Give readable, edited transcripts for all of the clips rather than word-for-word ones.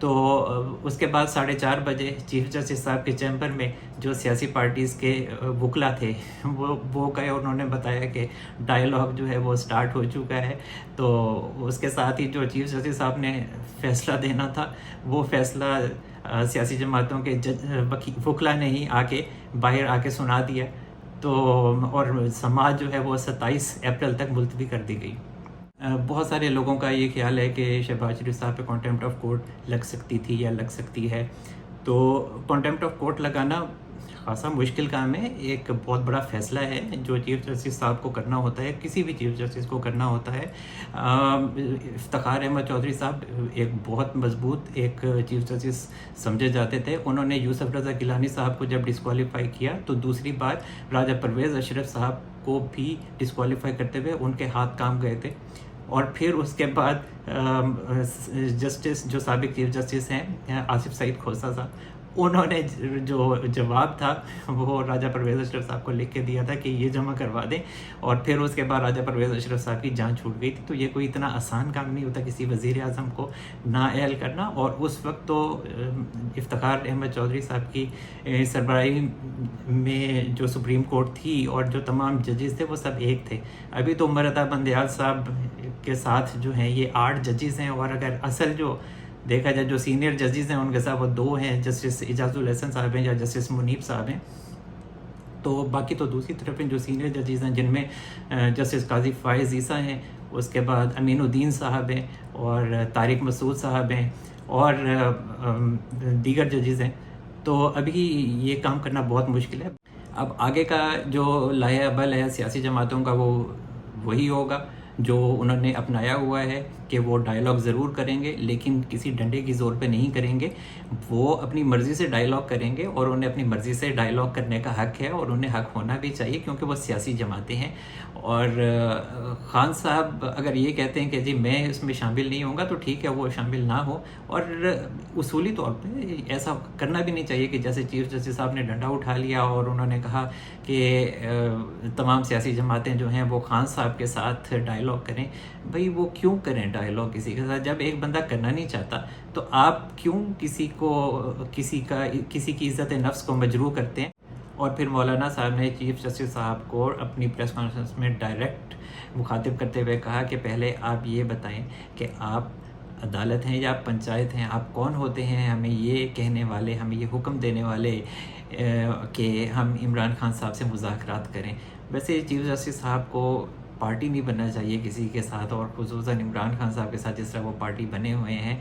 تو اس کے بعد 4:30 بجے چیف جسٹس صاحب کے چیمبر میں جو سیاسی پارٹیز کے وکلا تھے وہ گئے، انہوں نے بتایا کہ ڈائیلاگ جو ہے وہ سٹارٹ ہو چکا ہے۔ تو اس کے ساتھ ہی جو چیف جسٹس صاحب نے فیصلہ دینا تھا وہ فیصلہ سیاسی جماعتوں کے وکلا نے ہی باہر آ کے سنا دیا، تو اور سماعت جو ہے وہ 27 اپریل تک ملتوی کر دی گئی۔ بہت سارے لوگوں کا یہ خیال ہے کہ شہباز شریف صاحب پہ کنٹیمپٹ آف کورٹ لگ سکتی تھی یا لگ سکتی ہے۔ تو کنٹیمپٹ آف کورٹ لگانا خاصا مشکل کام ہے، ایک بہت بڑا فیصلہ ہے جو چیف جسٹس صاحب کو کرنا ہوتا ہے، کسی بھی چیف جسٹس کو کرنا ہوتا ہے۔ افتخار احمد چودھری صاحب ایک بہت مضبوط ایک چیف جسٹس سمجھے جاتے تھے، انہوں نے یوسف رضا گیلانی صاحب کو جب ڈسکوالیفائی کیا تو دوسری بار راجہ پرویز اشرف صاحب کو بھی ڈسکوالیفائی کرتے ہوئے ان کے ہاتھ کام گئے تھے۔ اور پھر اس کے بعد جسٹس جو سابق چیف جسٹس ہیں آصف سعید کھوسہ صاحب، انہوں نے جو جواب تھا وہ راجہ پرویز اشرف صاحب کو لکھ کے دیا تھا کہ یہ جمع کروا دیں، اور پھر اس کے بعد راجہ پرویز اشرف صاحب کی جان چھوٹ گئی تھی۔ تو یہ کوئی اتنا آسان کام نہیں ہوتا کسی وزیر اعظم کو نااہل کرنا، اور اس وقت تو افتخار احمد چودھری صاحب کی سربراہی میں جو سپریم کورٹ تھی اور جو تمام ججز تھے وہ سب ایک تھے۔ ابھی تو مرتا بندیال صاحب کے ساتھ جو ہیں یہ 8 ججز ہیں، اور اگر اصل جو دیکھا جائے جو سینئر ججز ہیں ان کے ساتھ وہ 2 ہیں، جسٹس اعجاز الحسن صاحب ہیں یا جسٹس منیب صاحب ہیں۔ تو باقی تو دوسری طرف ہیں جو سینئر ججز ہیں جن میں جسٹس قاضی فائز عیسیٰ ہیں، اس کے بعد امین الدین صاحب ہیں، اور طارق مسعود صاحب ہیں، اور دیگر ججز ہیں۔ تو ابھی یہ کام کرنا بہت مشکل ہے۔ اب آگے کا جو لائحہ عمل ہے سیاسی جماعتوں کا وہ وہی ہوگا جو انہوں نے اپنایا ہوا ہے کہ وہ ڈائیلاگ ضرور کریں گے، لیکن کسی ڈنڈے کی زور پہ نہیں کریں گے۔ وہ اپنی مرضی سے ڈائیلاگ کریں گے، اور انہیں اپنی مرضی سے ڈائیلاگ کرنے کا حق ہے، اور انہیں حق ہونا بھی چاہیے کیونکہ وہ سیاسی جماعتیں ہیں۔ اور خان صاحب اگر یہ کہتے ہیں کہ جی میں اس میں شامل نہیں ہوں گا تو ٹھیک ہے، وہ شامل نہ ہو، اور اصولی طور پہ ایسا کرنا بھی نہیں چاہیے کہ جیسے چیف جسٹس صاحب نے ڈنڈا اٹھا لیا اور انہوں نے کہا کہ تمام سیاسی جماعتیں جو ہیں وہ خان صاحب کے ساتھ ڈائیلاگ کریں۔ بھئی وہ کیوں کریں ڈائیلاگ کسی کے ساتھ؟ جب ایک بندہ کرنا نہیں چاہتا تو آپ کیوں کسی کی عزت نفس کو مجروح کرتے ہیں؟ اور پھر مولانا صاحب نے چیف جسٹس صاحب کو اپنی پریس کانفرنس میں ڈائریکٹ مخاطب کرتے ہوئے کہا کہ پہلے آپ یہ بتائیں کہ آپ عدالت ہیں یا پنچایت ہیں، آپ کون ہوتے ہیں ہمیں یہ کہنے والے، ہمیں یہ حکم دینے والے کہ ہم عمران خان صاحب سے مذاکرات کریں؟ ویسے چیف جسٹس صاحب کو پارٹی نہیں بننا چاہیے کسی کے ساتھ، اور خصوصاً عمران خان صاحب کے ساتھ جس طرح وہ پارٹی بنے ہوئے ہیں،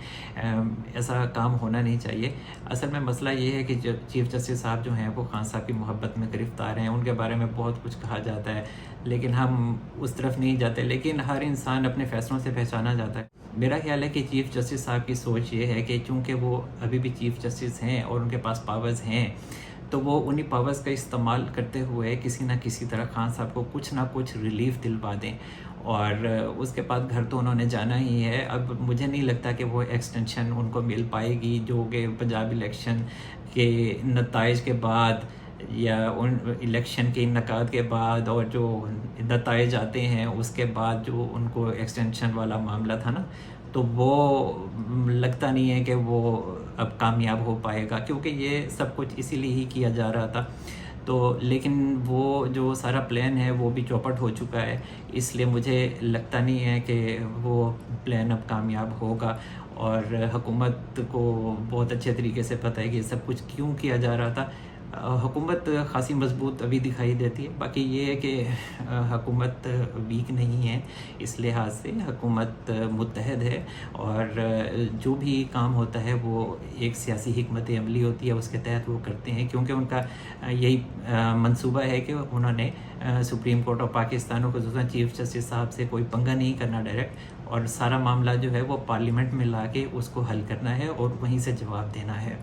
ایسا کام ہونا نہیں چاہیے۔ اصل میں مسئلہ یہ ہے کہ چیف جسٹس صاحب جو ہیں وہ خان صاحب کی محبت میں گرفتار ہیں، ان کے بارے میں بہت کچھ کہا جاتا ہے لیکن ہم اس طرف نہیں جاتے، لیکن ہر انسان اپنے فیصلوں سے پہچانا جاتا ہے۔ میرا خیال ہے کہ چیف جسٹس صاحب کی سوچ یہ ہے کہ چونکہ وہ ابھی بھی چیف جسٹس ہیں اور ان کے پاس پاورز ہیں، تو وہ انہی پاورز کا استعمال کرتے ہوئے کسی نہ کسی طرح خان صاحب کو کچھ نہ کچھ ریلیف دلوا دیں، اور اس کے بعد گھر تو انہوں نے جانا ہی ہے۔ اب مجھے نہیں لگتا کہ وہ ایکسٹینشن ان کو مل پائے گی جو کہ پنجاب الیکشن کے نتائج کے بعد یا ان الیکشن کے انعقاد کے بعد اور جو نتائج آتے ہیں اس کے بعد جو ان کو ایکسٹینشن والا معاملہ تھا نا، تو وہ لگتا نہیں ہے کہ وہ اب کامیاب ہو پائے گا، کیونکہ یہ سب کچھ اسی لیے ہی کیا جا رہا تھا۔ تو لیکن وہ جو سارا پلان ہے وہ بھی چوپٹ ہو چکا ہے، اس لیے مجھے لگتا نہیں ہے کہ وہ پلان اب کامیاب ہوگا، اور حکومت کو بہت اچھے طریقے سے پتہ ہے کہ یہ سب کچھ کیوں کیا جا رہا تھا۔ حکومت خاصی مضبوط ابھی دکھائی دیتی ہے، باقی یہ ہے کہ حکومت ویک نہیں ہے، اس لحاظ سے حکومت متحد ہے، اور جو بھی کام ہوتا ہے وہ ایک سیاسی حکمت عملی ہوتی ہے، اس کے تحت وہ کرتے ہیں، کیونکہ ان کا یہی منصوبہ ہے کہ انہوں نے سپریم کورٹ آف پاکستان اور خصوصاً چیف جسٹس صاحب سے کوئی پنگا نہیں کرنا ڈائریکٹ، اور سارا معاملہ جو ہے وہ پارلیمنٹ میں لا کے اس کو حل کرنا ہے اور وہیں سے جواب دینا ہے۔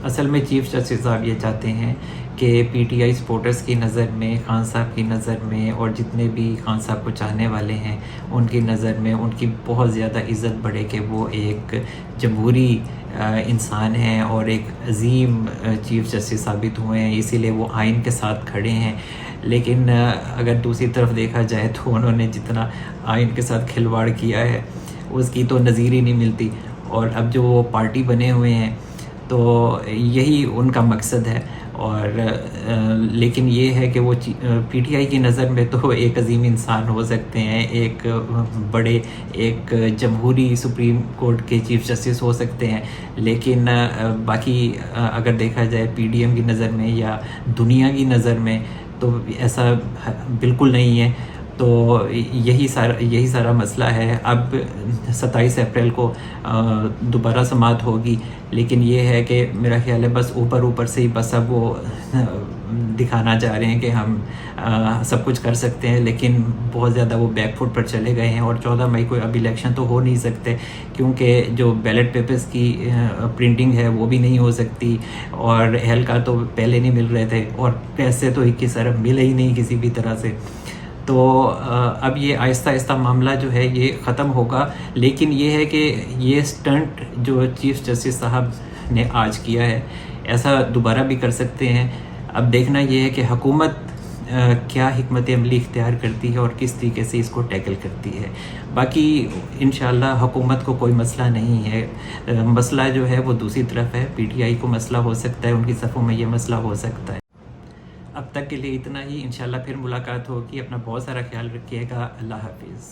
اصل میں چیف جسٹس صاحب یہ چاہتے ہیں کہ پی ٹی آئی سپورٹرز کی نظر میں، خان صاحب کی نظر میں، اور جتنے بھی خان صاحب کو چاہنے والے ہیں ان کی نظر میں ان کی بہت زیادہ عزت بڑھے کہ وہ ایک جمہوری انسان ہیں اور ایک عظیم چیف جسٹس ثابت ہوئے ہیں، اسی لیے وہ آئین کے ساتھ کھڑے ہیں۔ لیکن اگر دوسری طرف دیکھا جائے تو انہوں نے جتنا آئین کے ساتھ کھلواڑ کیا ہے اس کی تو نظیر ہی نہیں ملتی، اور اب جو وہ پارٹی بنے ہوئے ہیں تو یہی ان کا مقصد ہے. اور لیکن یہ ہے کہ وہ پی ٹی آئی کی نظر میں تو ایک عظیم انسان ہو سکتے ہیں, ایک بڑے ایک جمہوری سپریم کورٹ کے چیف جسٹس ہو سکتے ہیں, لیکن باقی اگر دیکھا جائے پی ڈی ایم کی نظر میں یا دنیا کی نظر میں تو ایسا بالکل نہیں ہے. تو یہی سارا مسئلہ ہے. اب 27 اپریل کو دوبارہ سماعت ہوگی, لیکن یہ ہے کہ میرا خیال ہے بس اوپر سے ہی بس اب وہ دکھانا چاہ رہے ہیں کہ ہم سب کچھ کر سکتے ہیں, لیکن بہت زیادہ وہ بیک فٹ پر چلے گئے ہیں. اور 14 مئی کو اب الیکشن تو ہو نہیں سکتے, کیونکہ جو بیلٹ پیپرز کی پرنٹنگ ہے وہ بھی نہیں ہو سکتی, اور اہلکار تو پہلے نہیں مل رہے تھے, اور پیسے تو 21 ارب ملے ہی نہیں کسی بھی طرح سے. تو اب یہ آہستہ آہستہ معاملہ جو ہے یہ ختم ہوگا. لیکن یہ ہے کہ یہ سٹنٹ جو چیف جسٹس صاحب نے آج کیا ہے ایسا دوبارہ بھی کر سکتے ہیں. اب دیکھنا یہ ہے کہ حکومت کیا حکمت عملی اختیار کرتی ہے اور کس طریقے سے اس کو ٹیکل کرتی ہے. باقی انشاءاللہ حکومت کو کوئی مسئلہ نہیں ہے, مسئلہ جو ہے وہ دوسری طرف ہے. پی ٹی آئی کو مسئلہ ہو سکتا ہے, ان کی صفوں میں یہ مسئلہ ہو سکتا ہے. اب تک کے لیے اتنا ہی. انشاءاللہ پھر ملاقات ہوگی. اپنا بہت سارا خیال رکھیے گا. اللہ حافظ.